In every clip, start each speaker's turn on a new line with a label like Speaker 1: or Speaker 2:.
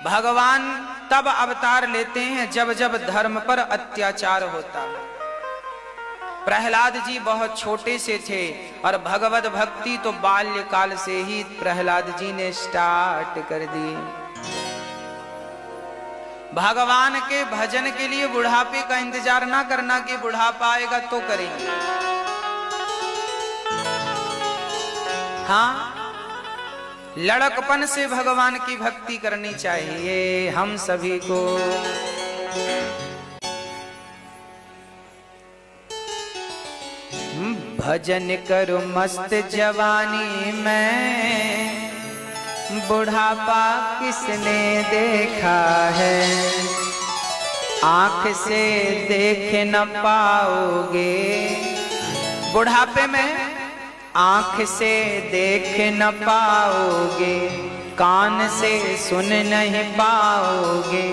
Speaker 1: भगवान तब अवतार लेते हैं जब जब धर्म पर अत्याचार होता है। प्रहलाद जी बहुत छोटे से थे और भगवत भक्ति तो बाल्यकाल से ही प्रहलाद जी ने स्टार्ट कर दी। भगवान के भजन के लिए बुढ़ापे का इंतजार ना करना कि बुढ़ापा आएगा तो करेंगे। हाँ, लड़कपन से भगवान की भक्ति करनी चाहिए हम सभी को। भजन करो मस्त जवानी में, बुढ़ापा किसने देखा है। आंख से देख न पाओगे, बुढ़ापे में आंख से देख न पाओगे, कान से सुन नहीं पाओगे,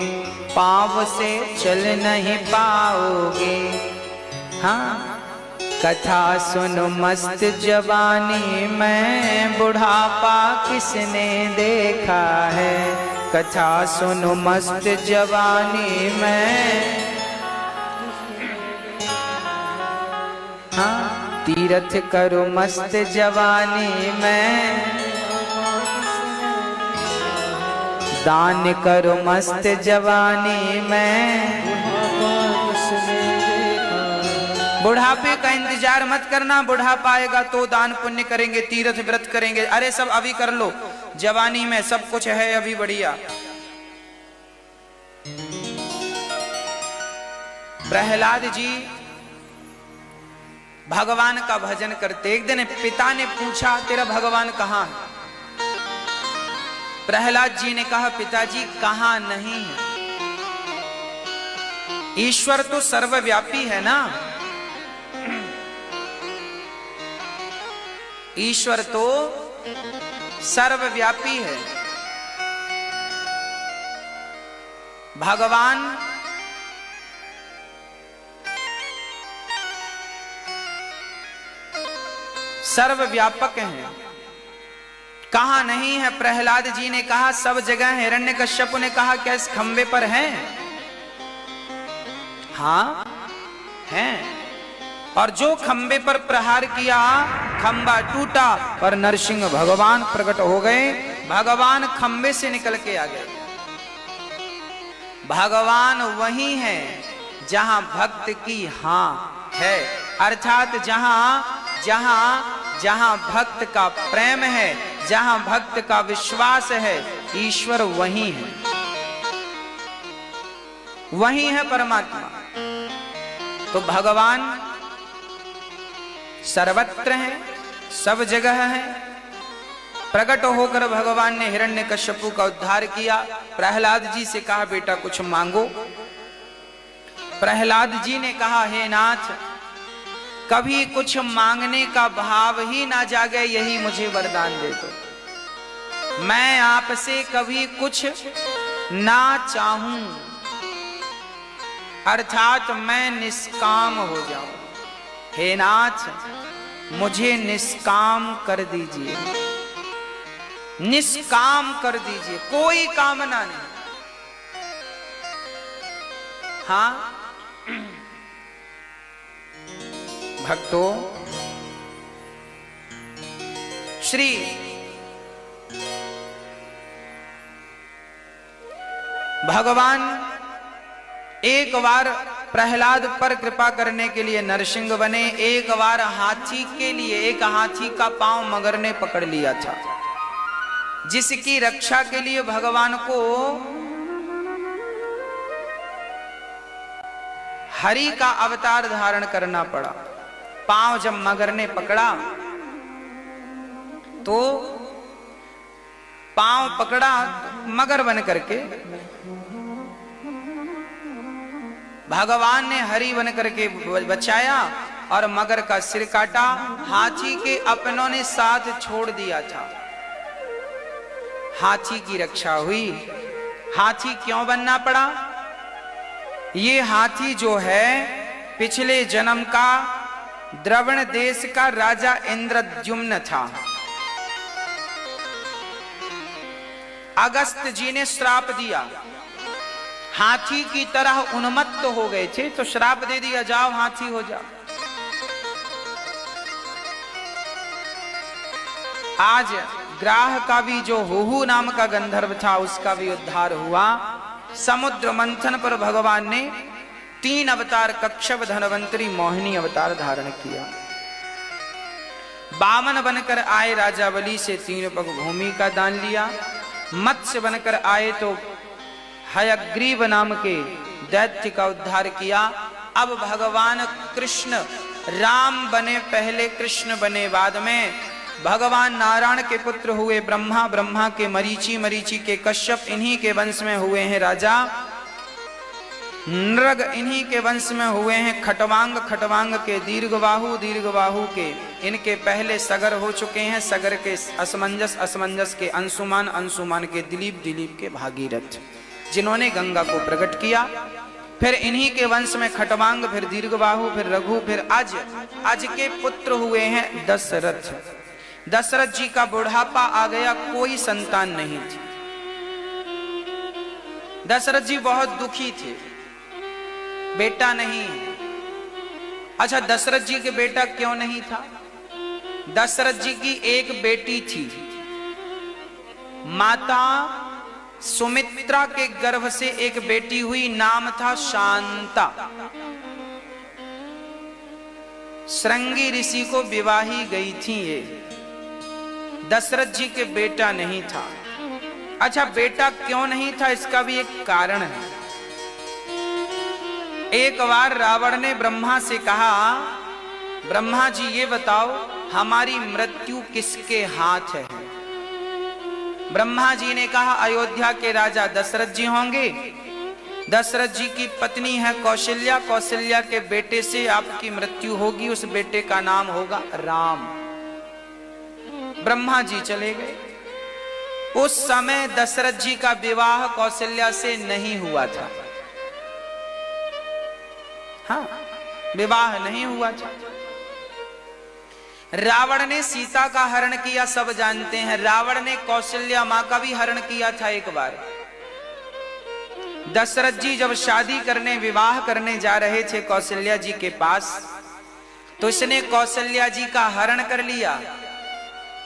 Speaker 1: पाँव से चल नहीं पाओगे। हाँ, कथा सुनो मस्त जवानी में, बुढ़ापा किसने देखा है। कथा सुनो मस्त जवानी में। हाँ, तीर्थ करो मस्त जवानी में, दान करो मस्त जवानी में। बुढ़ापे का इंतजार मत करना, बुढ़ापा आएगा तो दान पुण्य करेंगे, तीर्थ व्रत करेंगे। अरे सब अभी कर लो, जवानी में सब कुछ है अभी बढ़िया। प्रहलाद जी भगवान का भजन करते। एक दिन पिता ने पूछा तेरा भगवान कहाँ है। प्रहलाद जी ने कहा पिताजी कहाँ नहीं है, ईश्वर तो सर्वव्यापी है ना। ईश्वर तो सर्वव्यापी है। भगवान सर्वव्यापक हैं, कहां नहीं है। प्रहलाद जी ने कहा सब जगह है। हिरण्यकश्यप ने कहा क्या इस खंबे पर हैं? हाँ हैं। और जो खंबे पर प्रहार किया खंबा टूटा और नरसिंह भगवान प्रकट हो गए। भगवान खंबे से निकल के आ गए। भगवान वही है जहां भक्त की हाँ है, अर्थात जहां भक्त का प्रेम है, जहां भक्त का विश्वास है, ईश्वर वही है, वही है परमात्मा। तो भगवान सर्वत्र है, सब जगह है। प्रकट होकर भगवान ने हिरण्यकश्यपु का उद्धार किया। प्रहलाद जी से कहा बेटा कुछ मांगो। प्रहलाद जी ने कहा हे नाथ, कभी कुछ मांगने का भाव ही ना जागे, यही मुझे वरदान दे दो। मैं आपसे कभी कुछ ना चाहूं, अर्थात मैं निष्काम हो जाऊं। हे नाथ, मुझे निष्काम कर दीजिए, निष्काम कर दीजिए, कोई कामना नहीं। हाँ भक्तों, श्री भगवान एक बार प्रहलाद पर कृपा करने के लिए नरसिंह बने। एक बार हाथी के लिए, एक हाथी का पांव मगर ने पकड़ लिया था, जिसकी रक्षा के लिए भगवान को हरि का अवतार धारण करना पड़ा। पांव जब मगर ने पकड़ा तो पांव पकड़ा मगर बन करके, भगवान ने हरि बन करके बचाया और मगर का सिर काटा। हाथी के अपनों ने साथ छोड़ दिया था, हाथी की रक्षा हुई। हाथी क्यों बनना पड़ा? ये हाथी जो है पिछले जन्म का द्रवण देश का राजा इंद्रद्युम्न था। अगस्त जी ने श्राप दिया, हाथी की तरह उन्मत्त हो गए थे, तो श्राप दे दिया, जाओ हाथी हो जाओ। आज ग्राह का भी जो हुहु नाम का गंधर्व था उसका भी उद्धार हुआ। समुद्र मंथन पर भगवान ने 3 अवतार, कच्छप, धनवंतरी, मोहिनी अवतार धारण किया। बामन बनकर आए, राजा बलि से 3 पग भूमि का दान लिया। मत्स्य बनकर आए तो हयग्रीव नाम के दैत्य का उद्धार किया। अब भगवान कृष्ण राम बने पहले, कृष्ण बने बाद में। भगवान नारायण के पुत्र हुए ब्रह्मा, ब्रह्मा के मरीचि, मरीचि के कश्यप, इन्हीं के वंश में हुए हैं राजा नृग, इन्हीं के वंश में हुए हैं खटवांग, खटवांग के दीर्घबाहु, दीर्घबाहु के इनके पहले सगर हो चुके हैं, सगर के असमंजस, असमंजस के अंशुमान, अंशुमान के दिलीप, दिलीप के भागीरथ, जिन्होंने गंगा को प्रकट किया। फिर इन्हीं के वंश में खटवांग, फिर दीर्घबाहु, फिर रघु, फिर अज, अज के पुत्र हुए हैं दशरथ। दशरथ जी का बुढ़ापा आ गया, कोई संतान नहीं थी। दशरथ जी बहुत दुखी थे, बेटा नहीं। अच्छा, दशरथ जी के बेटा क्यों नहीं था? दशरथ जी की एक बेटी थी, माता सुमित्रा के गर्भ से एक बेटी हुई, नाम था शांता। श्रृंगी ऋषि को विवाही गई थी ये, दशरथ जी के बेटा नहीं था। अच्छा, बेटा क्यों नहीं था इसका भी एक कारण है। एक बार रावण ने ब्रह्मा से कहा, ब्रह्मा जी ये बताओ हमारी मृत्यु किसके हाथ है? ब्रह्मा जी ने कहा अयोध्या के राजा दशरथ जी होंगे। दशरथ जी की पत्नी है कौशल्या, कौशल्या के बेटे से आपकी मृत्यु होगी, उस बेटे का नाम होगा राम। ब्रह्मा जी चले गए। उस समय दशरथ जी का विवाह कौशल्या से नहीं हुआ था। हाँ, विवाह नहीं हुआ था। रावण ने सीता का हरण किया, सब जानते हैं। रावण ने कौशल्या मां का भी हरण किया था एक बार। दशरथ जी जब शादी करने, विवाह करने जा रहे थे कौशल्या जी के पास, तो इसने कौशल्या जी का हरण कर लिया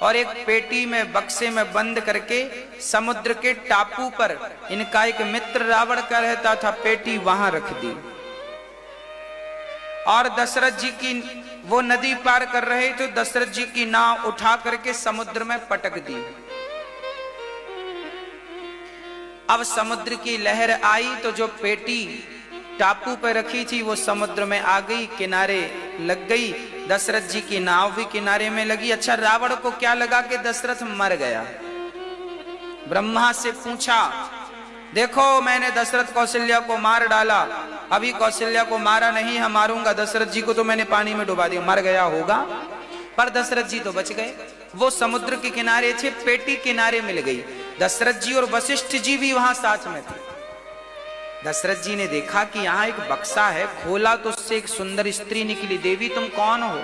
Speaker 1: और एक पेटी में, बक्से में बंद करके समुद्र के टापू पर, इनका एक मित्र रावण का रहता था, पेटी वहां रख दी। और दशरथ जी की, वो नदी पार कर रहे थे, दशरथ जी की नाव उठा करके समुद्र में पटक दी। अब समुद्र की लहर आई तो जो पेटी टापू पर रखी थी वो समुद्र में आ गई, किनारे लग गई। दशरथ जी की नाव भी किनारे में लगी। अच्छा, रावण को क्या लगा कि दशरथ मर गया। ब्रह्मा से पूछा, देखो मैंने दशरथ कौशल्या को मार डाला, अभी कौशल्या को मारा नहीं है, मारूंगा। दशरथ जी को तो मैंने पानी में डुबा दिया, मर गया होगा। पर दशरथ जी तो बच गए। वो समुद्र के किनारे थे, पेटी किनारे मिल गई। दशरथ जी और वशिष्ठ जी भी वहां साथ में थे। दशरथ जी ने देखा कि यहाँ एक बक्सा है, खोला तो उससे एक सुंदर स्त्री निकली। देवी तुम कौन हो?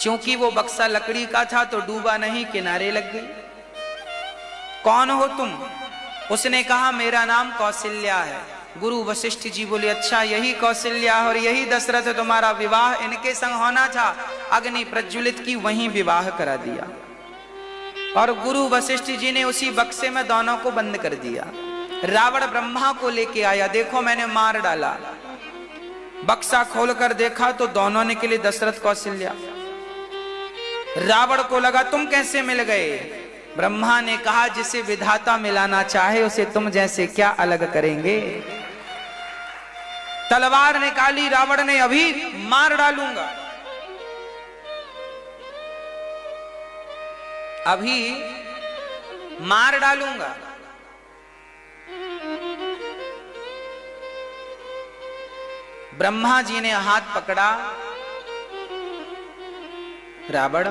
Speaker 1: क्योंकि वो बक्सा लकड़ी का था तो डूबा नहीं, किनारे लग गई। कौन हो तुम? उसने कहा मेरा नाम कौशल्या है। गुरु वशिष्ठ जी बोले, अच्छा यही कौशल्या और यही दशरथ है, तुम्हारा विवाह इनके संग होना था। अग्नि प्रज्वलित की, वहीं विवाह करा दिया। और गुरु वशिष्ठ जी ने उसी बक्से में दोनों को बंद कर दिया। रावण ब्रह्मा को लेके आया, देखो मैंने मार डाला। बक्सा खोलकर देखा तो दोनों निकले, दशरथ कौशल्या। रावण को लगा तुम कैसे मिल गए? ब्रह्मा ने कहा जिसे विधाता मिलाना चाहे उसे तुम जैसे क्या अलग करेंगे। तलवार निकाली रावण ने, अभी मार डालूंगा, अभी मार डालूंगा। ब्रह्मा जी ने हाथ पकड़ा, रावण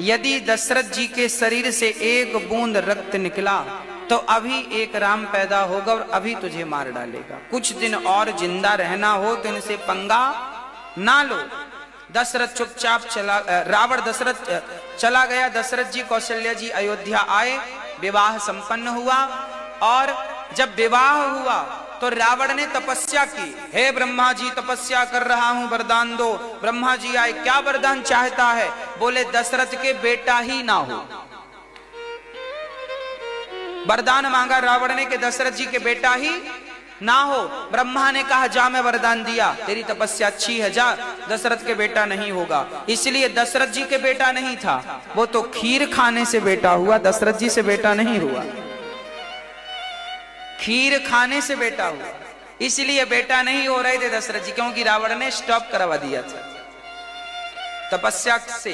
Speaker 1: यदि दशरथ जी के शरीर से एक बूंद रक्त निकला तो अभी एक राम पैदा होगा और अभी तुझे मार डालेगा। कुछ दिन और जिंदा रहना हो तो इनसे पंगा ना लो। दशरथ चुपचाप चला, रावण दशरथ चला गया। दशरथ जी कौशल्या जी अयोध्या आए। विवाह संपन्न हुआ। और जब विवाह हुआ तो रावण ने तपस्या की, हे ब्रह्मा जी तपस्या कर रहा हूं, वरदान दो। ब्रह्मा जी आए, क्या वरदान चाहता है? बोले दशरथ के बेटा ही ना हो। वरदान मांगा रावण ने कि दशरथ जी के बेटा ही ना हो। ब्रह्मा ने कहा जा, मैं वरदान दिया, तेरी तपस्या अच्छी है, जा, दशरथ के बेटा नहीं होगा। इसलिए दशरथ जी के बेटा नहीं था, वो तो खीर खाने से बेटा हुआ, दशरथ जी से बेटा नहीं हुआ। खीर खाने से बेटा हुआ, इसलिए बेटा नहीं हो रहे थे दशरथ जी, क्योंकि रावण ने स्टॉप करवा दिया था। तपस्या से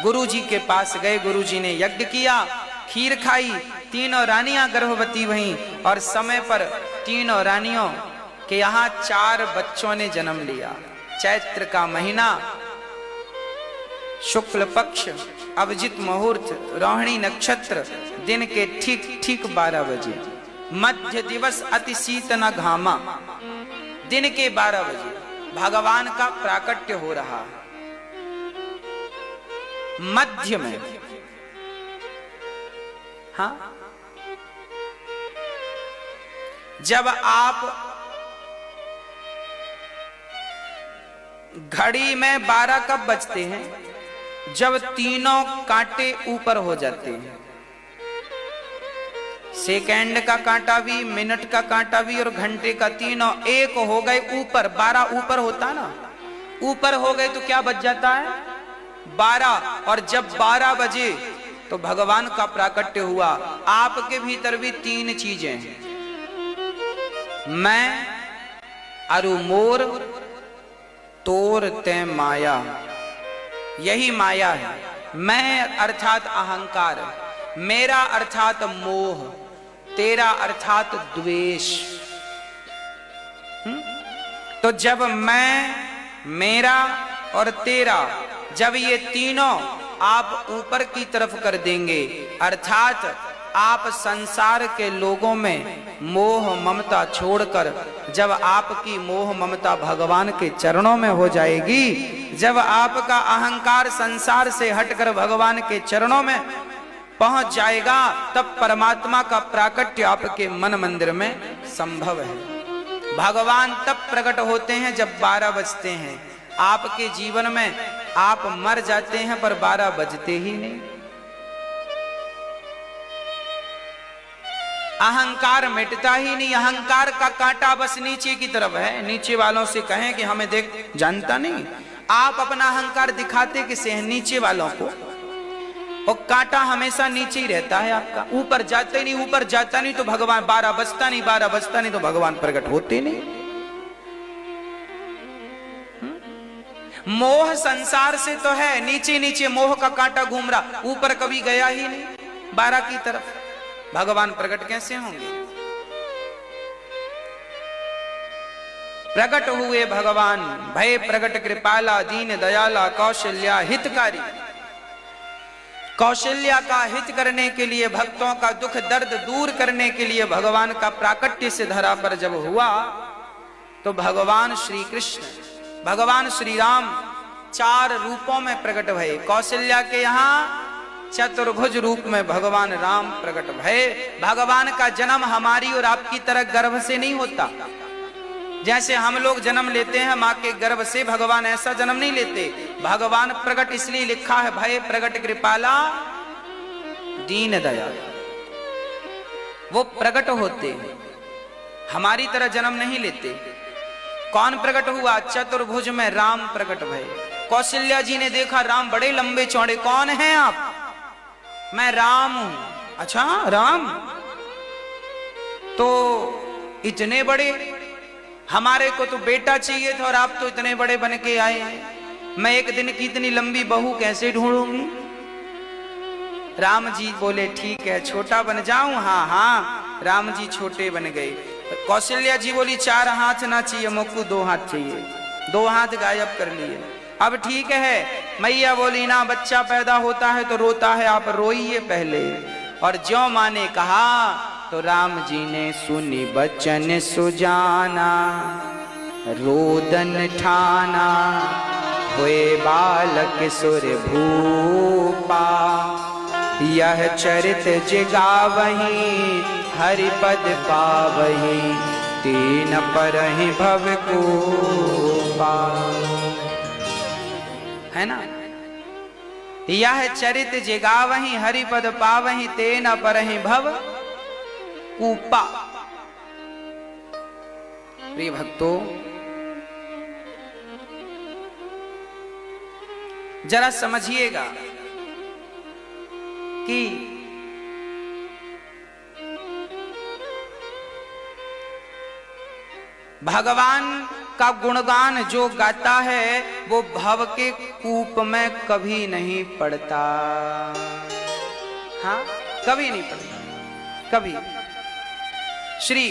Speaker 1: गुरु जी के पास गए, गुरु जी ने यज्ञ किया, खीर खाई, तीनों रानियां गर्भवती हुईं और समय पर तीनों रानियों के यहां 4 बच्चों ने जन्म लिया। चैत्र का महीना, शुक्ल पक्ष, अभिजित मुहूर्त, रोहिणी नक्षत्र, दिन के ठीक ठीक 12 बजे, मध्य दिवस अति शीत न घामा, दिन के 12 बजे भगवान का प्राकट्य हो रहा है। मध्य में, हाँ, जब आप घड़ी में 12 कब बजते हैं? जब तीनों कांटे ऊपर हो जाते हैं। सेकंड का कांटा भी, मिनट का कांटा भी और घंटे का, तीनों एक हो गए ऊपर। 12 ऊपर होता ना, ऊपर हो गए तो क्या बज जाता है? 12। और जब 12 बजे तो भगवान का प्राकट्य हुआ। आपके भीतर भी 3 चीजें हैं, मैं अरु मोर तोर ते माया। यही माया है। मैं अर्थात अहंकार, मेरा अर्थात मोह, तेरा अर्थात द्वेष। तो जब मैं, मेरा और तेरा, जब ये तीनों आप ऊपर की तरफ कर देंगे, अर्थात आप संसार के लोगों में मोह ममता छोड़कर, जब आपकी मोह ममता भगवान के चरणों में हो जाएगी, जब आपका अहंकार संसार से हटकर भगवान के चरणों में पहुंच जाएगा, तब परमात्मा का प्राकट्य आपके मन मंदिर में संभव है। भगवान तब प्रकट होते हैं जब 12 बजते हैं। आपके जीवन में आप मर जाते हैं पर 12 बजते ही नहीं। अहंकार मिटता ही नहीं। अहंकार का कांटा बस नीचे की तरफ है। नीचे वालों से कहें कि हमें देख, जानता नहीं। आप अपना अहंकार दिखाते किसे हैं? नीचे वालों को। और कांटा हमेशा नीचे ही रहता है आपका, ऊपर जाते नहीं। ऊपर जाता नहीं तो भगवान, 12 बजता नहीं, 12 बजता नहीं तो भगवान प्रकट होते नहीं। मोह संसार से तो है, नीचे नीचे मोह का कांटा घूम रहा, ऊपर कभी गया ही नहीं 12 की तरफ। भगवान प्रकट कैसे होंगे? प्रकट हुए भगवान, भय प्रकट कृपाला, दीन दयाला, कौशल्या हितकारी। कौशल्या का हित करने के लिए, भक्तों का दुख दर्द दूर करने के लिए भगवान का प्राकट्य से धरा पर जब हुआ, तो भगवान श्री कृष्ण, भगवान श्री राम 4 रूपों में प्रकट भये। कौशल्या के यहाँ चतुर्भुज रूप में भगवान राम प्रकट भये। भगवान का जन्म हमारी और आपकी तरह गर्भ से नहीं होता। जैसे हम लोग जन्म लेते हैं माँ के गर्भ से, भगवान ऐसा जन्म नहीं लेते। भगवान प्रकट इसलिए लिखा है, भय प्रकट कृपाला दीन दयाला। वो प्रकट होते हैं, हमारी तरह जन्म नहीं लेते। कौन प्रकट हुआ? चतुर्भुज में राम प्रकट भये। कौशल्या जी ने देखा राम बड़े लंबे चौड़े, कौन हैं आप? मैं राम हूं। अच्छा राम, तो इतने बड़े, हमारे को तो बेटा चाहिए था और आप तो इतने बड़े बन के आए हैं। मैं एक दिन की इतनी लंबी बहू कैसे ढूंढूंगी? राम जी बोले ठीक है, छोटा बन जाऊं? हाँ हाँ। राम जी छोटे बन गए। कौशल्या जी बोली 4 हाथ ना चाहिए, मुक्कू 2 हाथ चाहिए। 2 हाथ गायब कर लिए। अब ठीक है। मैया बोली ना, बच्चा पैदा होता है तो रोता है, आप रोइए पहले। और ज्यों माँ ने कहा तो राम जी ने सुनी बचन सुजाना, रोदन ठाना, हुए बालक सुर भूपा। यह चरित जिगावही हरिपद पावही तीन परहि भव को है ना। यह चरित जिगावही हरिपद पावही तेन परहि भव कूपा। प्रिय भक्तों, जरा समझिएगा कि भगवान का गुणगान जो गाता है वो भव के कूप में कभी नहीं पड़ता। हाँ, कभी नहीं पड़ता, कभी। श्री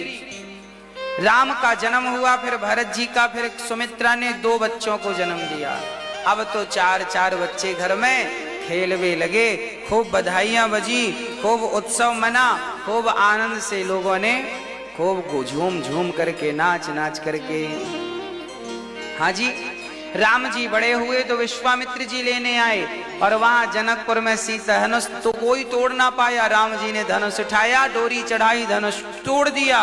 Speaker 1: राम का जन्म हुआ, फिर भरत जी का, फिर सुमित्रा ने 2 बच्चों को जन्म दिया। अब तो 4 बच्चे घर में खेलवे लगे, खूब बधाइयां बजी, खूब उत्सव मना, खूब आनंद से लोगों ने खूब झूम झूम करके नाच नाच करके। हाँ जी, राम जी बड़े हुए तो विश्वामित्र जी लेने आए और वहां जनकपुर में सीता धनुष तो कोई तोड़ ना पाया। राम जी ने धनुष उठाया, डोरी चढ़ाई, धनुष तोड़ दिया।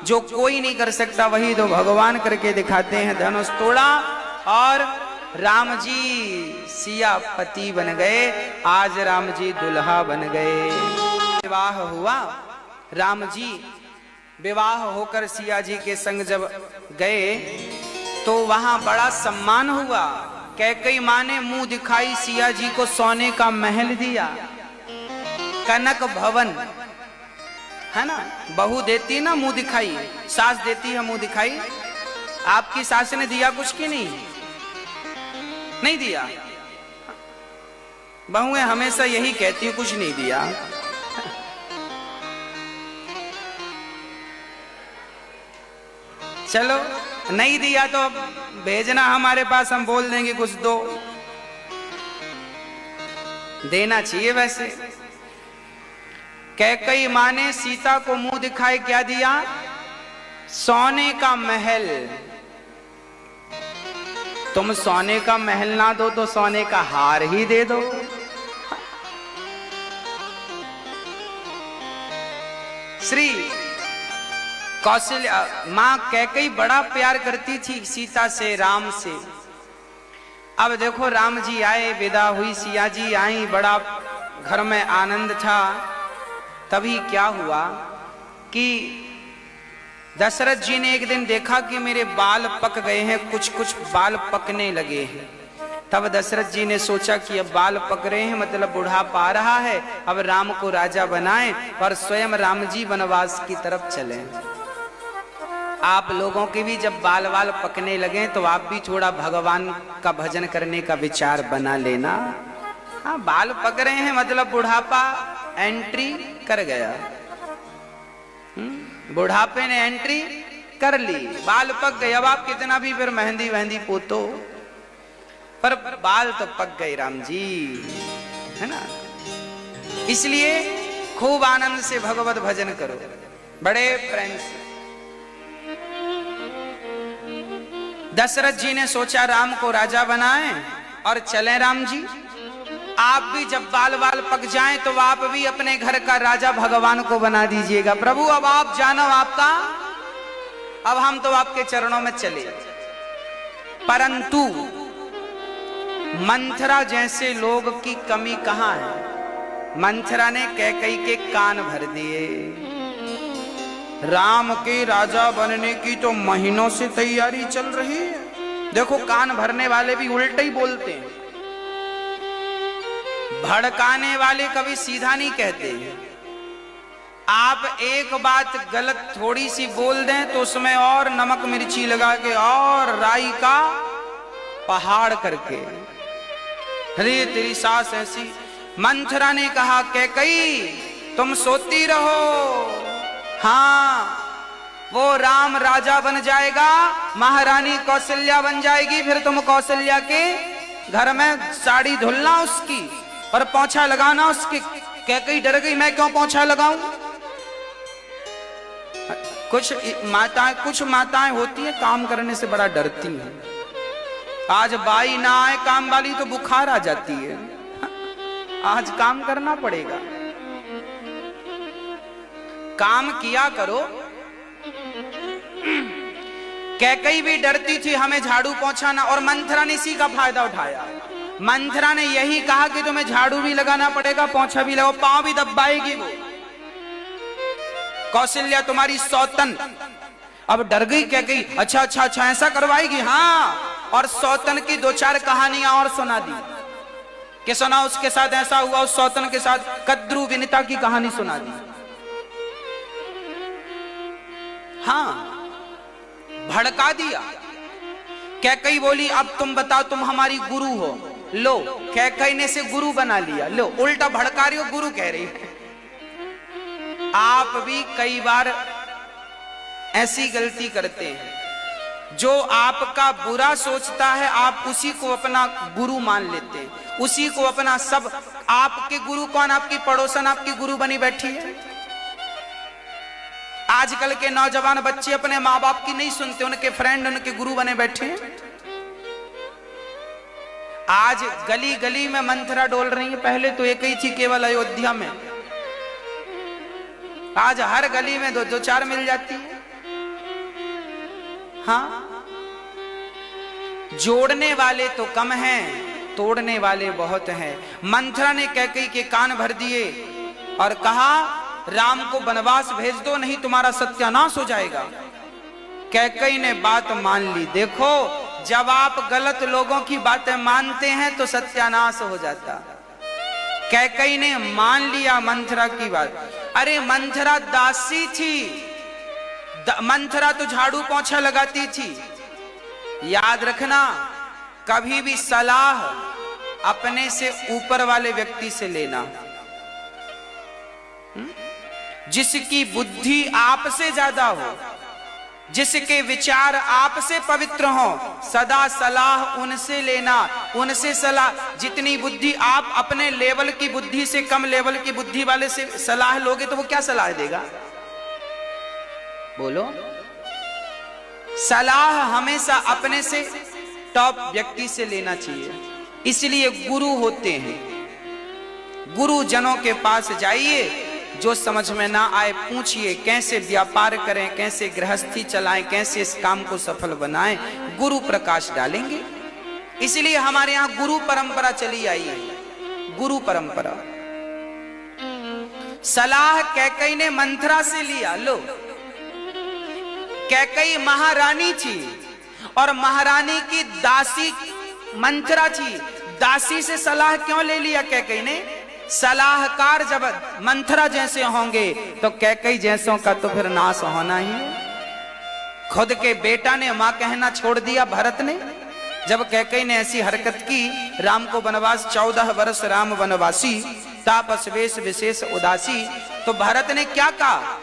Speaker 1: जो कोई नहीं कर सकता वही तो भगवान करके दिखाते हैं। धनुष तोड़ा और राम जी सिया पति बन गए। आज राम जी दुल्हा बन गए। विवाह हुआ, राम जी विवाह होकर सिया जी के संग जब गए तो वहां बड़ा सम्मान हुआ। कैकेयी मां ने मुंह दिखाई, सिया जी को सोने का महल दिया, कनक भवन, है ना। बहू देती ना मुंह दिखाई, सास देती है मुंह दिखाई। आपकी सास ने दिया कुछ की नहीं? नहीं दिया। बहुएं हमेशा यही कहती, कुछ नहीं दिया। चलो नहीं दिया तो भेजना हमारे पास, हम बोल देंगे कुछ दो। देना चाहिए वैसे। कैकेयी मां ने सीता को मुंह दिखाए क्या दिया? सोने का महल। तुम सोने का महल ना दो तो सोने का हार ही दे दो। श्री कौशल्या मां कैकेयी बड़ा प्यार करती थी सीता से, राम से। अब देखो राम जी आए, विदा हुई, सिया जी आई, बड़ा घर में आनंद था। तभी क्या हुआ कि दशरथ जी ने एक दिन देखा कि मेरे बाल पक गए हैं, कुछ कुछ बाल पकने लगे हैं। तब दशरथ जी ने सोचा कि अब बाल पक रहे हैं मतलब बुढ़ापा आ रहा है, अब राम को राजा बनाएं और स्वयं राम जी वनवास की तरफ चलें। आप लोगों के भी जब बाल वाल पकने लगे तो आप भी थोड़ा भगवान का भजन करने का विचार बना लेना। हाँ, बाल पक रहे हैं मतलब बुढ़ापा एंट्री कर गया। बुढ़ापे ने एंट्री कर ली, बाल पक गए। अब आप कितना भी फिर मेहंदी वहंदी पोतो, पर बाल तो पक गए राम जी, है ना। इसलिए खूब आनंद से भगवत भजन करो, बड़े प्रेम से। दशरथ जी ने सोचा राम को राजा बनाएं और चलें राम जी। आप भी जब बाल बाल पक जाएं तो आप भी अपने घर का राजा भगवान को बना दीजिएगा। प्रभु अब आप जानो आपका, अब हम तो आपके चरणों में चले। परंतु मंथरा जैसे लोग की कमी कहां है। मंथरा ने कैकेयी के कान भर दिए। राम के राजा बनने की तो महीनों से तैयारी चल रही है। देखो कान भरने वाले भी उल्टे ही बोलते हैं, भड़काने वाले कभी सीधा नहीं कहते। आप एक बात गलत थोड़ी सी बोल दें तो उसमें और नमक मिर्ची लगा के और राई का पहाड़ करके, अरे तेरी सास ऐसी। मंथरा ने कहा कैकेयी तुम सोती रहो, हाँ वो राम राजा बन जाएगा, महारानी कौशल्या बन जाएगी, फिर तुम कौशल्या के घर में साड़ी धुलना उसकी और पोंछा लगाना उसकी। कैकेयी डर गई, मैं क्यों पोंछा लगाऊं। कुछ माताएं होती हैं काम करने से बड़ा डरती हैं। आज बाई ना आए काम वाली तो बुखार आ जाती है। आज काम करना पड़ेगा, काम किया करो। कैकई भी डरती थी हमें झाड़ू पहुंचाना, और मंथरा ने इसी का फायदा उठाया। मंथरा ने यही कहा कि तुम्हें झाड़ू भी लगाना पड़ेगा, पोंछा भी लगाओ, पांव भी दबाएगी वो। कौशल्या तुम्हारी सौतन। अब डर गई कैकई, अच्छा अच्छा अच्छा ऐसा करवाएगी, हाँ। और सौतन की दो चार कहानियां और सुना दी कि सुना उसके साथ ऐसा हुआ, उस सौतन के साथ कद्रू विनिता की कहानी सुना दी। हाँ, भड़का दिया। कैकई बोली अब तुम बताओ, तुम हमारी गुरु हो। लो, कैकई ने से गुरु बना लिया। लो, उल्टा भड़का रही हो, गुरु कह रही है। आप भी कई बार ऐसी गलती करते हैं, जो आपका बुरा सोचता है आप उसी को अपना गुरु मान लेते हैं, उसी को अपना सब। आपके गुरु कौन? आपकी पड़ोसन आपकी गुरु बनी बैठी है। आजकल के नौजवान बच्चे अपने माँ बाप की नहीं सुनते, उनके फ्रेंड उनके गुरु बने बैठे हैं। आज गली गली में मंथरा डोल रही है, पहले तो एक ही थी केवल अयोध्या में, आज हर गली में दो दो चार मिल जाती है। हाँ, जोड़ने वाले तो कम हैं, तोड़ने वाले बहुत हैं। मंथरा ने कैकई के कान भर दिए और कहा राम को वनवास भेज दो, नहीं तुम्हारा सत्यानाश हो जाएगा। कैकई ने बात मान ली। देखो, जब आप गलत लोगों की बातें मानते हैं तो सत्यानाश हो जाता। कैकई ने मान लिया मंथरा की बात। अरे मंथरा दासी थी, मंथरा तो झाड़ू पोंछा लगाती थी। याद रखना, कभी भी सलाह अपने से ऊपर वाले व्यक्ति से लेना। जिसकी बुद्धि आपसे ज्यादा हो, जिसके विचार आपसे पवित्र हो, सदा सलाह उनसे लेना, उनसे सलाह। जितनी बुद्धि आप अपने लेवल की बुद्धि से कम लेवल की बुद्धि वाले से सलाह लोगे तो वो क्या सलाह देगा? बोलो। सलाह हमेशा अपने से टॉप व्यक्ति से लेना चाहिए। इसलिए गुरु होते हैं, गुरुजनों के पास जाइए, जो समझ में ना आए पूछिए, कैसे व्यापार करें, कैसे गृहस्थी चलाएं, कैसे इस काम को सफल बनाएं, गुरु प्रकाश डालेंगे। इसलिए हमारे यहां गुरु परंपरा चली आई है, गुरु परंपरा। सलाह कैकई ने मंथरा से लिया। लो, कैकई महारानी थी और महारानी की दासी मंथरा थी। दासी से सलाह क्यों ले लिया कैकई ने? सलाहकार जब मंथरा जैसे होंगे तो कैकई जैसों का तो फिर नाश होना ही है। खुद के बेटा ने मां कहना छोड़ दिया भरत ने। जब कैकई ने ऐसी हरकत की, राम को वनवास 14 वर्ष राम वनवासी, तापस वेश विशेष उदासी, तो भरत ने क्या कहा?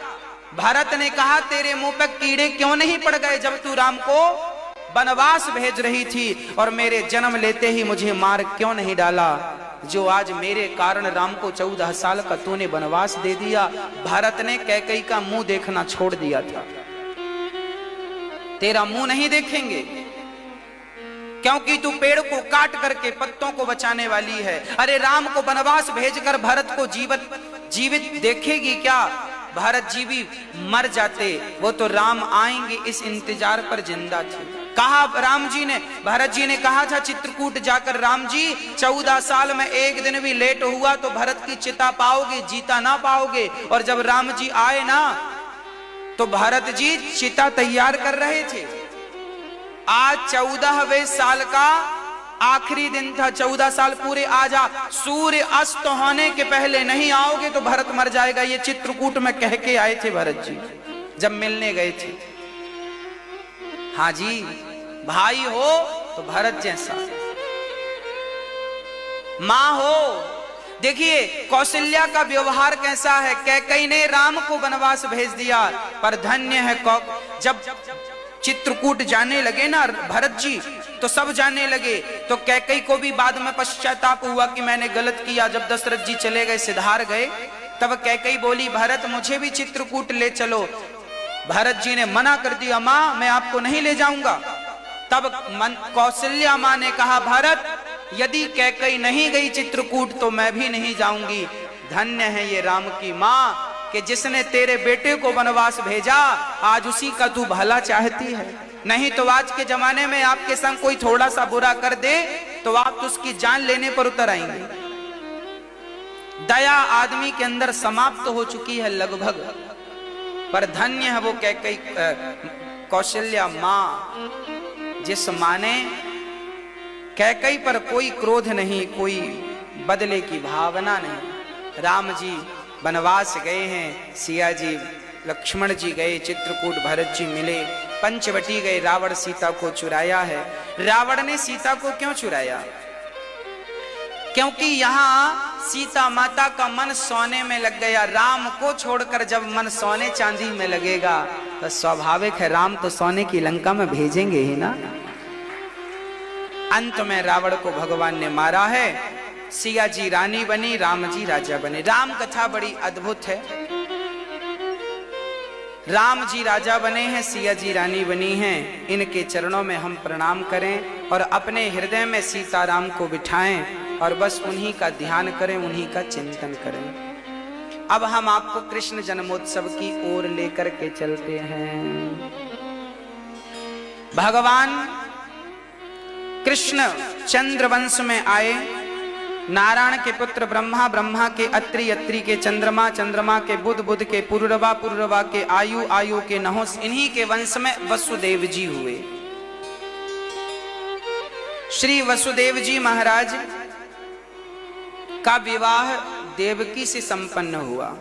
Speaker 1: भरत ने कहा तेरे मुंह पे कीड़े क्यों नहीं पड़ गए जब तू राम को वनवास भेज रही थी, और मेरे जन्म लेते ही मुझे मार क्यों नहीं डाला, जो आज मेरे कारण राम को 14 साल का तूने वनवास दे दिया। भरत ने कैकई का मुंह देखना छोड़ दिया था। तेरा मुंह नहीं देखेंगे, क्योंकि तू पेड़ को काट करके पत्तों को बचाने वाली है। अरे राम को वनवास भेजकर भरत को जीवित देखेगी क्या? भरत जी भी मर जाते, वो तो राम आएंगे इस इंतजार पर जिंदा थे। कहा राम जी ने, भरत जी ने कहा था चित्रकूट जाकर, राम जी 14 साल में एक दिन भी लेट हुआ तो भरत की चिता पाओगे, जीता ना पाओगे। और जब राम जी आए ना तो भरत जी चिता तैयार कर रहे थे। आज 14वें साल का आखिरी दिन था, 14 साल पूरे। आजा, सूर्य अस्त होने के पहले नहीं आओगे तो भरत मर जाएगा। ये चित्रकूट में कह के आए थे भरत जी जब मिलने गए थे। हाँ जी, भाई हो तो भरत जैसा, मां हो। देखिए कौशल्या का व्यवहार कैसा है। कैकई ने राम को वनवास भेज दिया, पर धन्य है जब चित्रकूट जाने लगे ना भरत जी, तो सब जाने लगे। तो कैकई को भी बाद में पश्चाताप हुआ कि मैंने गलत किया। जब दशरथ जी चले गए, सिधार गए, तब कैकई बोली भरत मुझे भी चित्रकूट ले चलो। भरत जी ने मना कर दिया, मां मैं आपको नहीं ले जाऊंगा। तब कौशल्या मां ने कहा भरत यदि कैकई नहीं गई चित्रकूट तो मैं भी नहीं जाऊंगी। धन्य है ये राम की माँ कि जिसने तेरे बेटे को वनवास भेजा, आज उसी का तू भला चाहती है। नहीं तो आज के जमाने में आपके संग कोई थोड़ा सा बुरा कर दे तो आप तो उसकी जान लेने पर उतर आएंगे। दया आदमी के अंदर समाप्त हो चुकी है लगभग। पर धन्य है वो कैकई कौशल्या मां, जिस मां ने कैकई पर कोई क्रोध नहीं, कोई बदले की भावना नहीं। राम जी वनवास गए हैं, सिया जी लक्ष्मण जी गए, चित्रकूट भरत जी मिले, पंचवटी गए, रावण सीता को चुराया है। रावण ने सीता को क्यों चुराया? क्योंकि यहां सीता माता का मन सोने में लग गया। राम को छोड़कर जब मन सोने चांदी में लगेगा तो स्वाभाविक है राम तो सोने की लंका में भेजेंगे ही ना। अंत में रावण को भगवान ने मारा है। सिया जी रानी बनी, राम जी राजा बने। राम कथा बड़ी अद्भुत है। राम जी राजा बने हैं, सिया जी रानी बनी हैं। इनके चरणों में हम प्रणाम करें और अपने हृदय में सीताराम को बिठाएं और बस उन्हीं का ध्यान करें, उन्हीं का चिंतन करें। अब हम आपको कृष्ण जन्मोत्सव की ओर लेकर के चलते हैं। भगवान कृष्ण चंद्रवंश में आए। नारायण के पुत्र ब्रह्मा, ब्रह्मा के अत्रि, अत्रि के चंद्रमा, चंद्रमा के बुध, बुध के पुरुरवा, पुरुरवा के आयु, आयु के नहुस। इन्हीं के वंश में वसुदेव जी हुए। श्री वसुदेव जी महाराज का विवाह देवकी से संपन्न हुआ।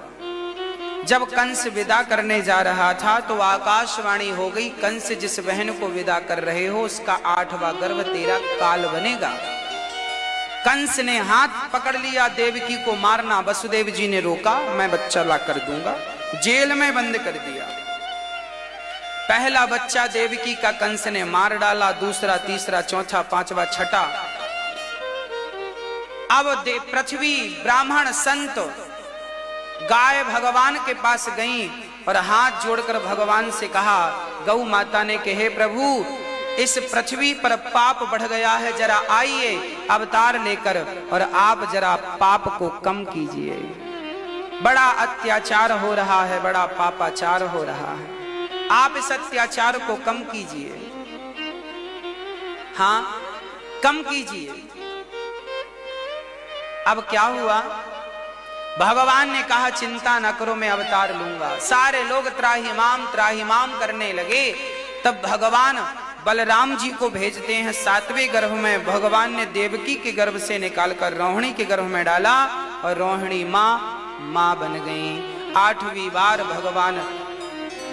Speaker 1: जब कंस विदा करने जा रहा था तो आकाशवाणी हो गई, कंस जिस बहन को विदा कर रहे हो उसका 8वां गर्भ तेरा काल बनेगा। कंस ने हाथ पकड़ लिया देवकी को मारना। वसुदेव जी ने रोका, मैं बच्चा ला कर दूंगा। जेल में बंद कर दिया। पहला बच्चा देवकी का कंस ने मार डाला, दूसरा, तीसरा, चौथा, पांचवा, छठा। अब पृथ्वी, ब्राह्मण, संत गाय भगवान के पास गई और हाथ जोड़कर भगवान से कहा, गौ माता ने कहे प्रभु इस पृथ्वी पर पाप बढ़ गया है, जरा आइए अवतार लेकर और आप जरा पाप को कम कीजिए। बड़ा अत्याचार हो रहा है, बड़ा पापाचार हो रहा है, आप इस अत्याचार को कम कीजिए। हाँ, कम कीजिए। अब क्या हुआ? भगवान ने कहा चिंता न करो, मैं अवतार लूंगा। सारे लोग त्राहिमाम त्राहिमाम करने लगे। तब भगवान बलराम जी को भेजते हैं। 7वें गर्भ में भगवान ने देवकी के गर्भ से निकालकर रोहिणी के गर्भ में डाला और रोहिणी माँ बन गई। 8वीं बार भगवान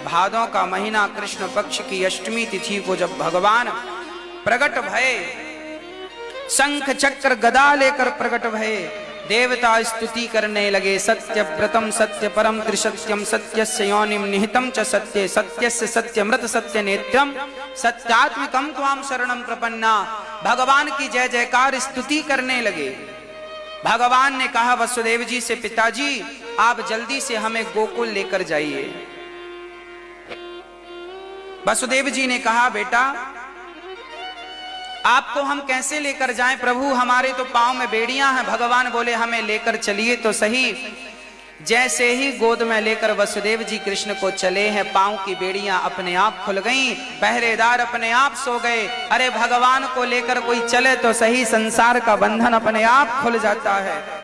Speaker 1: भादों का महीना कृष्ण पक्ष की अष्टमी तिथि को जब भगवान प्रकट भये, शंख चक्र गदा लेकर प्रकट भये, देवता स्तुति करने लगे। सत्य व्रतम सत्य परम त्रिसत्यम सत्यस्य योनिम निहितम च सत्ये सत्यस्य सत्यमृत सत्य नेत्रम सत्यात्मिकम त्वाम शरणम प्रपन्ना। भगवान की जय जयकार स्तुति करने लगे। भगवान ने कहा वसुदेव जी से, पिताजी आप जल्दी से हमें गोकुल लेकर जाइए। वसुदेव जी ने कहा बेटा आपको हम कैसे लेकर जाएं प्रभु, हमारे तो पांव में बेड़ियां हैं। भगवान बोले हमें लेकर चलिए तो सही। जैसे ही गोद में लेकर वसुदेव जी कृष्ण को चले हैं, पांव की बेड़ियां अपने आप खुल गईं, पहरेदार अपने आप सो गए। अरे भगवान को लेकर कोई चले तो सही, संसार का बंधन अपने आप खुल जाता है।